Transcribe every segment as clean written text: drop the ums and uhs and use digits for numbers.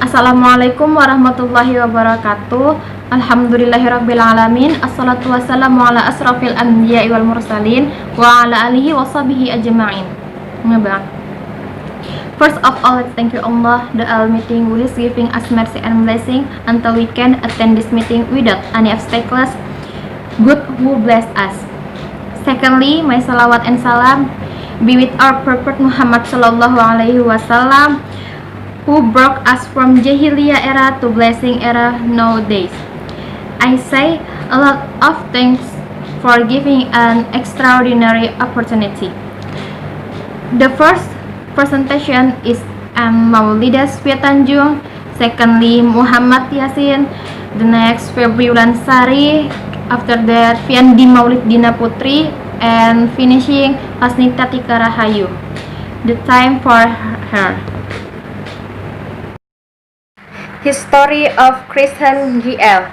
Assalamualaikum warahmatullahi wabarakatuh. Alhamdulillahirrabbilalamin. Assalatu wassalamu ala asrafil anbiya'i wal mursalin wa ala alihi wa sahbihi ajma'in. First of all, let's thank you Allah, the Almighty, who is giving us mercy and blessing until we can attend this meeting without any obstacles. Good who bless us. Secondly, my salawat and salam be with our Prophet Muhammad sallallahu alaihi wasallam, who brought us from Jahiliyah era to blessing era nowadays. I say a lot of thanks for giving an extraordinary opportunity. The first presentation is Maulida Sofia Tanjung. Secondly, Muhammad Yasin. The next, Febri Ulansari. After that, Fiandi Maulid Dina Putri. And finishing, Hasnita Tika Rahayu. The time for her. History of Chris Hand GL.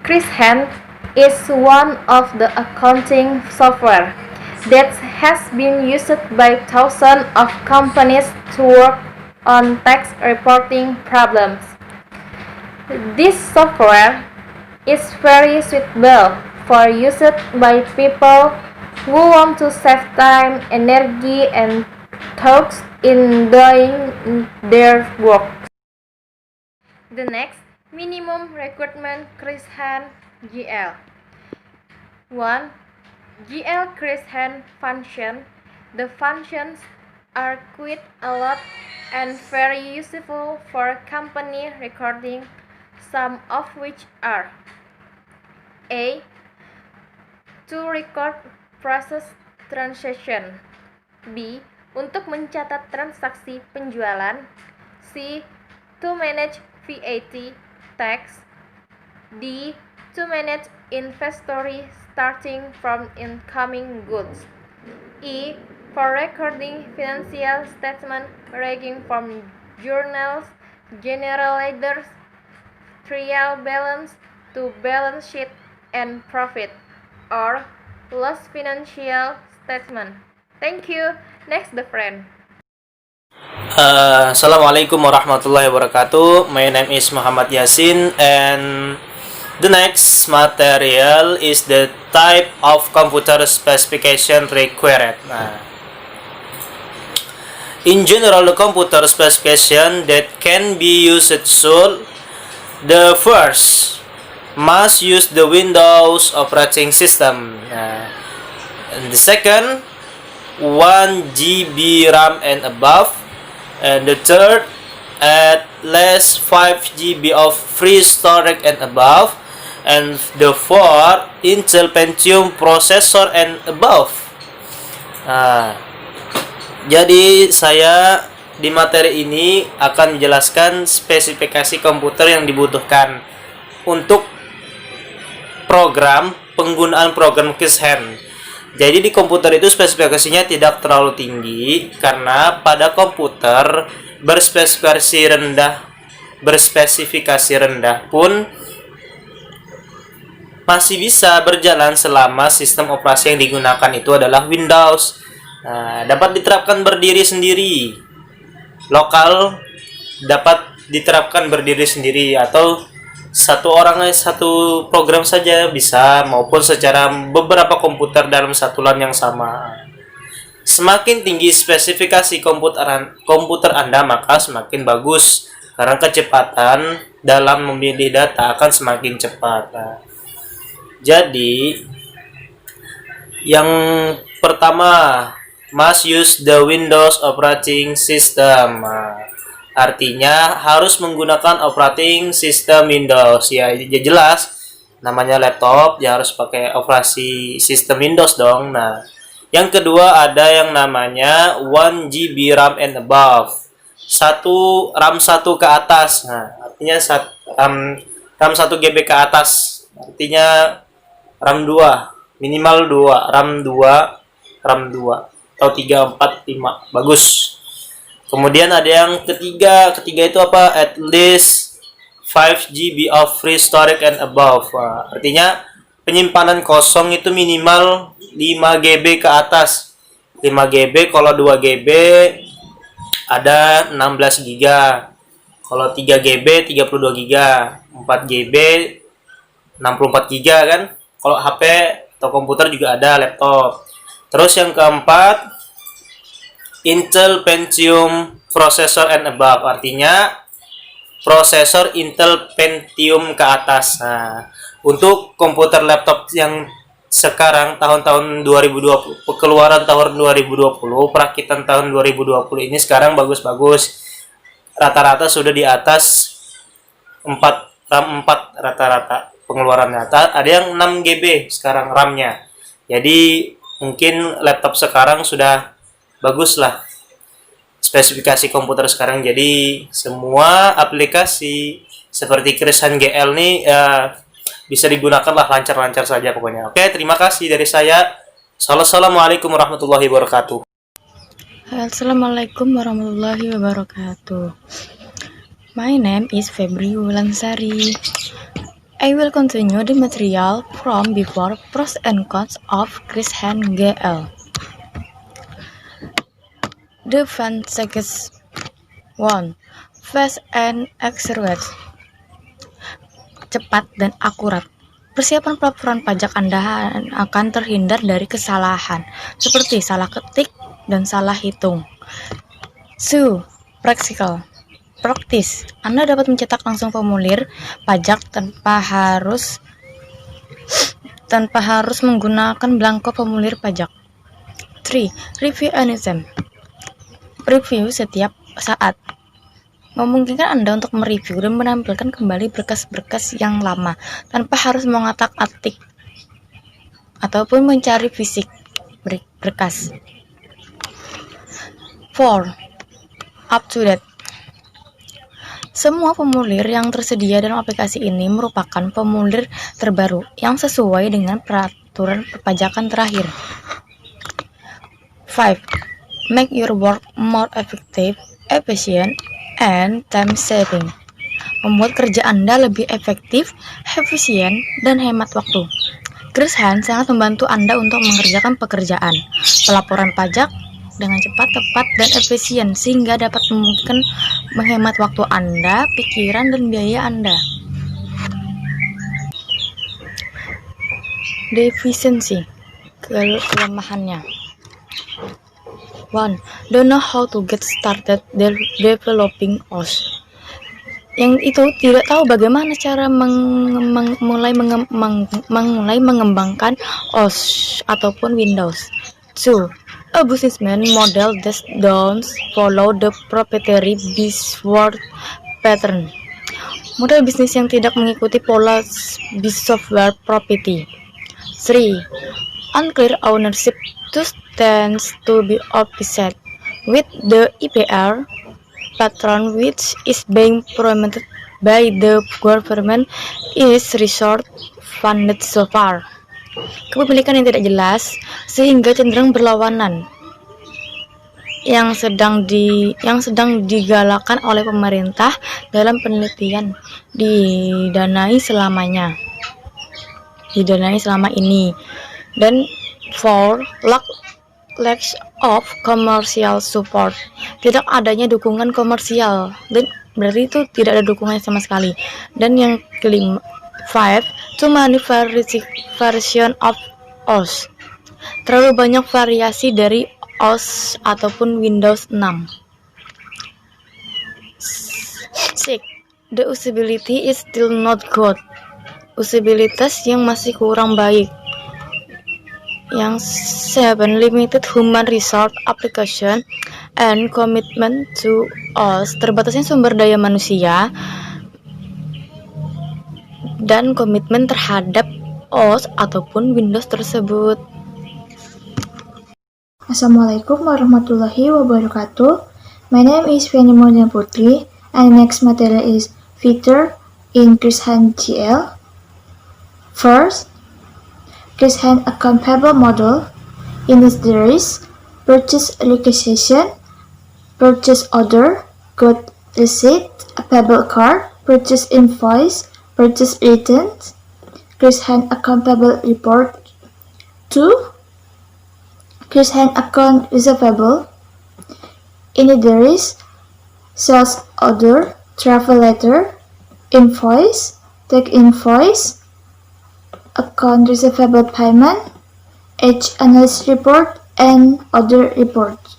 Chris Hand is one of the accounting software that has been used by thousands of companies to work on tax reporting problems. This software is very suitable for use by people who want to save time, energy, and thoughts in doing their work. The next, minimum requirement Chris Hand GL. 1. GL Chris Hand function. The functions are quite a lot and very useful for company recording, some of which are: A. To record process transaction. B. Untuk mencatat transaksi penjualan. C. To manage VAT tax. D. To manage inventory starting from incoming goods. E. For recording financial statement ranging from journals, general ledgers, trial balance to balance sheet and profit or loss financial statement. Thank you. Next, the friend. Assalamualaikum warahmatullahi wabarakatuh. My name is Muhammad Yasin, and the next material is the type of computer specification required. In general, the computer specification that can be used should: the first, must use the Windows operating system. And the second, 1 GB RAM and above. And the third, at least 5 GB of free storage and above. And the fourth, Intel Pentium processor and above. Jadi saya di materi ini akan menjelaskan spesifikasi komputer yang dibutuhkan untuk penggunaan program Chris Hand. Jadi di komputer itu spesifikasinya tidak terlalu tinggi karena pada komputer berspesifikasi rendah pun masih bisa berjalan selama sistem operasi yang digunakan itu adalah Windows. Dapat diterapkan berdiri sendiri, lokal dapat diterapkan berdiri sendiri, atau satu program saja bisa, maupun secara beberapa komputer dalam satu LAN yang sama. Semakin tinggi spesifikasi komputer Anda, maka semakin bagus karena kecepatan dalam memilih data akan semakin cepat. Jadi yang pertama, must use the Windows operating system. Artinya harus menggunakan operating system Windows. Ya jelas, namanya laptop ya harus pakai operasi sistem Windows dong. Nah, yang kedua ada yang namanya 1 GB RAM and above. RAM 1 ke atas. Nah, artinya RAM 1 GB ke atas. Artinya RAM 2, minimal 2, RAM 2 atau 3, 4, 5. Bagus. Kemudian ada yang ketiga itu apa? At least 5 GB of free storage and above. Artinya penyimpanan kosong itu minimal 5 GB ke atas. 5 GB, kalau 2 GB ada 16 GB. Kalau 3 GB 32 GB, 4 GB 64 GB kan. Kalau HP atau komputer juga ada, laptop. Terus yang keempat, Intel Pentium Processor and above, artinya prosesor Intel Pentium ke atas. Nah, untuk komputer laptop yang sekarang tahun-tahun 2020, keluaran tahun 2020, perakitan tahun 2020 ini sekarang bagus-bagus. Rata-rata sudah di atas 4 RAM 4 rata-rata pengeluarannya. Ada yang 6 GB sekarang RAM-nya. Jadi mungkin laptop sekarang sudah bagus lah spesifikasi komputer sekarang. Jadi semua aplikasi seperti Krisan GL nih bisa digunakan lah lancar-lancar saja pokoknya. Oke, terima kasih dari saya. Assalamualaikum warahmatullahi wabarakatuh. Assalamualaikum warahmatullahi wabarakatuh. My name is Febri Wulansari. I will continue the material from before pros and cons of Krisan GL. The advantages 1. Fast and accurate. Cepat dan akurat. Persiapan pelaporan pajak Anda akan terhindar dari kesalahan seperti salah ketik dan salah hitung. 2. Practical. Praktis. Anda dapat mencetak langsung formulir pajak tanpa harus menggunakan belangko formulir pajak. 3. Review anytime. Review setiap saat. Memungkinkan Anda untuk mereview dan menampilkan kembali berkas-berkas yang lama tanpa harus mengotak-atik ataupun mencari fisik berkas. 4. Up to date. Semua formulir yang tersedia dalam aplikasi ini merupakan formulir terbaru yang sesuai dengan peraturan perpajakan terakhir. 5. Make your work more effective, efficient, and time saving. Membuat kerja Anda lebih efektif, efisien, dan hemat waktu. Krisan sangat membantu Anda untuk mengerjakan pekerjaan pelaporan pajak dengan cepat, tepat, dan efisien sehingga dapat memungkinkan menghemat waktu Anda, pikiran, dan biaya Anda. Deficiency, kelemahannya. 1. Don't know how to get started developing OS. Yang itu tidak tahu bagaimana cara mulai mengembangkan OS ataupun Windows. 2. A businessman model that don't follow the proprietary buzzword pattern. Model bisnis yang tidak mengikuti pola software property. 3. Unclear ownership tends to be opposite with the IPR pattern which is being promoted by the government is resort funded so far. Kepemilikan yang tidak jelas sehingga cenderung berlawanan yang sedang digalakkan oleh pemerintah dalam penelitian didanai selama ini. Dan 4. Lack of commercial support. Tidak adanya dukungan komersial, dan berarti itu tidak ada dukungan sama sekali. Dan yang kelima, 5. Too many variation of OS. Terlalu banyak variasi dari OS ataupun Windows 6. 6. The usability is still not good. Usabilitas yang masih kurang baik. Yang 7. Limited human resource application and commitment to OS. Terbatasnya sumber daya manusia dan komitmen terhadap OS ataupun Windows tersebut. Assalamualaikum warahmatullahi wabarakatuh. My name is Feni Mauliana Putri, and the next material is feature in Krisan GL. First, Krisan account payable model. In this there is purchase requisition, purchase order, good receipt, a payable card, purchase invoice, purchase return, Krisan account payable report. 2. Krisan account receivable. In it there is sales order, travel letter, invoice, take invoice, account receivable payment, age analysis report, and other reports.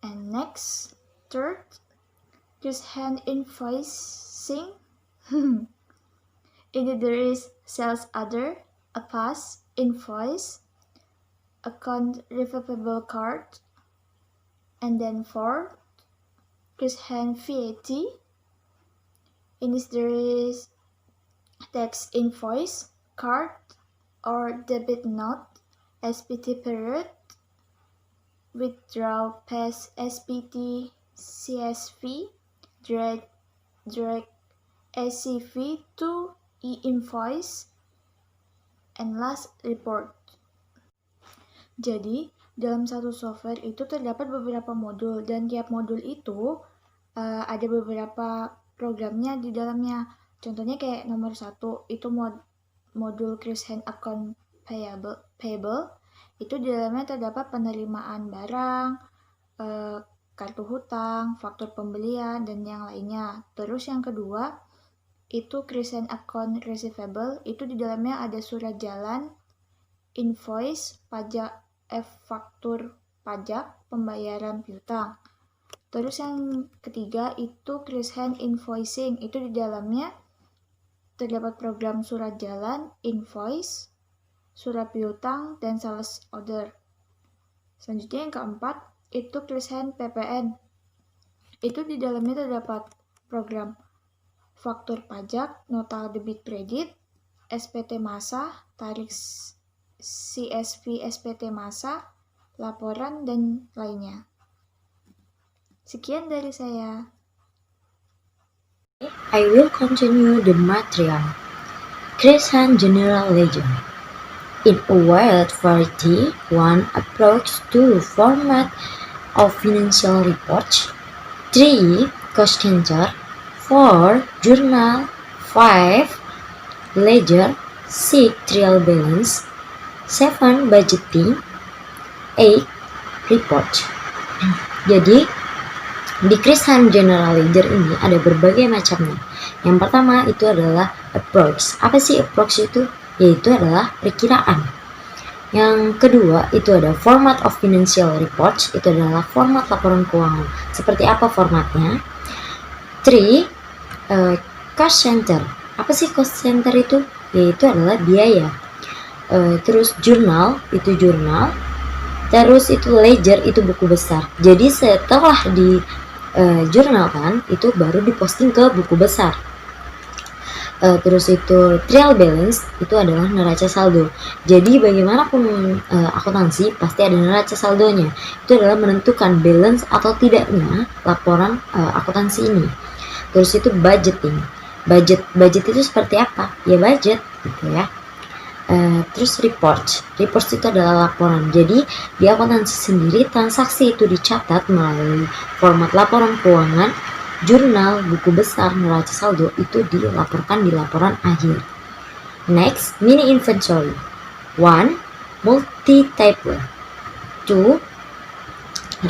And next, third, just hand invoicing. In it there is sales other, a pass, invoice, account receivable card, and then fourth, just hand VAT. In this there is tax invoice, card, or debit note, SPT period, withdraw past SPT, CSV, direct ACV to e-invoice, and last report. Jadi, dalam satu software itu terdapat beberapa modul dan tiap modul itu ada beberapa programnya di dalamnya. Contohnya kayak nomor 1 itu modul Create Hand Account Payable itu di dalamnya terdapat penerimaan barang, kartu hutang, faktur pembelian, dan yang lainnya. Terus yang kedua itu Create Hand Account Receivable, itu di dalamnya ada surat jalan, invoice, pajak, faktur pajak, pembayaran piutang. Terus yang ketiga itu Create Hand Invoicing, itu di dalamnya terdapat program surat jalan, invoice, surat piutang, dan sales order. Selanjutnya yang keempat itu Create Hand PPN, itu di dalamnya terdapat program faktur pajak, nota debit kredit, SPT masa, tarik CSV SPT masa, laporan, dan lainnya. Sekian dari saya. I will continue the material. Create Hand General Ledger. In a wide variety, one approach to format of financial reports, 3 cost center, 4 journal, 5 ledger, 6 trial balance, 7 budgeting, 8 report. Jadi di Create Hand General Ledger ini ada berbagai macamnya. Yang pertama itu adalah approach. Apa sih approach itu? Yaitu adalah perkiraan. Yang kedua itu ada format of financial reports. Itu adalah format laporan keuangan. Seperti apa formatnya? 3 cost center. Apa sih cost center itu? Yaitu adalah biaya. Terus jurnal, itu jurnal. Terus itu ledger, itu buku besar. Jadi setelah di jurnal kan, itu baru diposting ke buku besar. Terus itu trial balance, itu adalah neraca saldo. Jadi bagaimanapun akuntansi pasti ada neraca saldonya. Itu adalah menentukan balance atau tidaknya laporan akuntansi ini. Terus itu budgeting. Budget itu seperti apa? Ya budget gitu ya. Terus report itu adalah laporan. Jadi di akuntansi sendiri transaksi itu dicatat melalui format laporan keuangan, jurnal, buku besar, neraca saldo itu dilaporkan di laporan akhir. Next, mini inventory. 1. Multi-table. 2.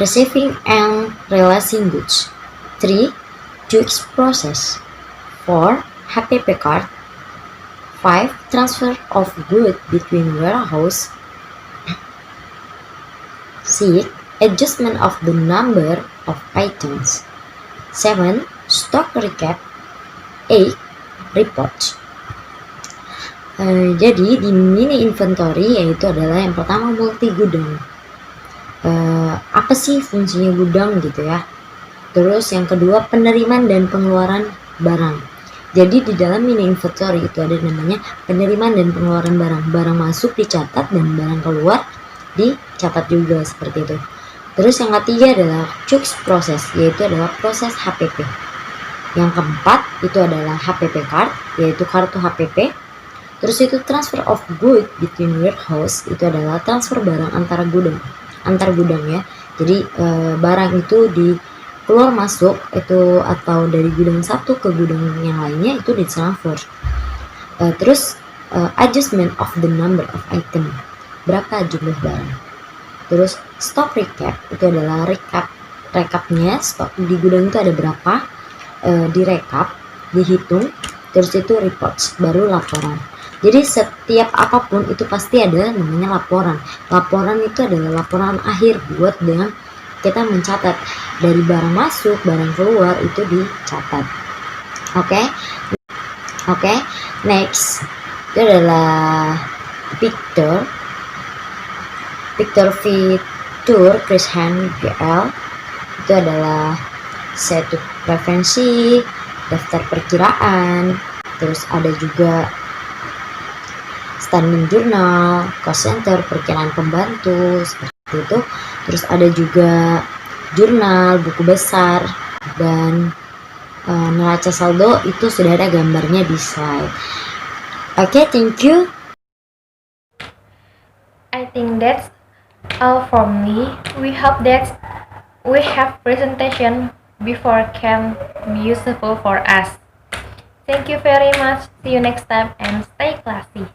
Receiving and releasing goods. 3. Jux process. 4. HPP card. 5. Transfer of goods between warehouse. 6. Adjustment of the number of items. 7. Stock recap. 8. Report. Jadi di mini inventory yaitu adalah yang pertama multi gudang. Apa sih fungsinya gudang gitu ya? Terus yang kedua penerimaan dan pengeluaran barang. Jadi di dalam mini inventory itu ada namanya penerimaan dan pengeluaran barang. Barang masuk dicatat dan barang keluar dicatat juga seperti itu. Terus yang ketiga adalah Jux process, yaitu adalah proses HPP. Yang keempat itu adalah HPP card, yaitu kartu HPP. Terus itu transfer of goods between warehouse, itu adalah transfer barang antar gudang ya. Jadi barang itu di keluar masuk itu atau dari gudang satu ke gudang yang lainnya itu ditransfer. Terus adjustment of the number of item, berapa jumlah barang. Terus stock recap itu adalah recap rekapnya, stok di gudang itu ada berapa, direkap, dihitung, terus itu reports, baru laporan. Jadi setiap apapun itu pasti ada namanya laporan. Laporan itu adalah laporan akhir buat dengan kita mencatat dari barang masuk, barang keluar itu dicatat. Oke, next itu adalah picture fitur Chris Hand GL. Itu adalah satu preferensi, daftar perkiraan, terus ada juga standing jurnal, cost center, perkiraan pembantu, seperti itu. Terus ada juga jurnal, buku besar, dan neraca saldo itu sudah ada gambarnya di slide. Oke, thank you. I think that's all for me. We hope that we have presentation before can be useful for us. Thank you very much. See you next time and stay classy.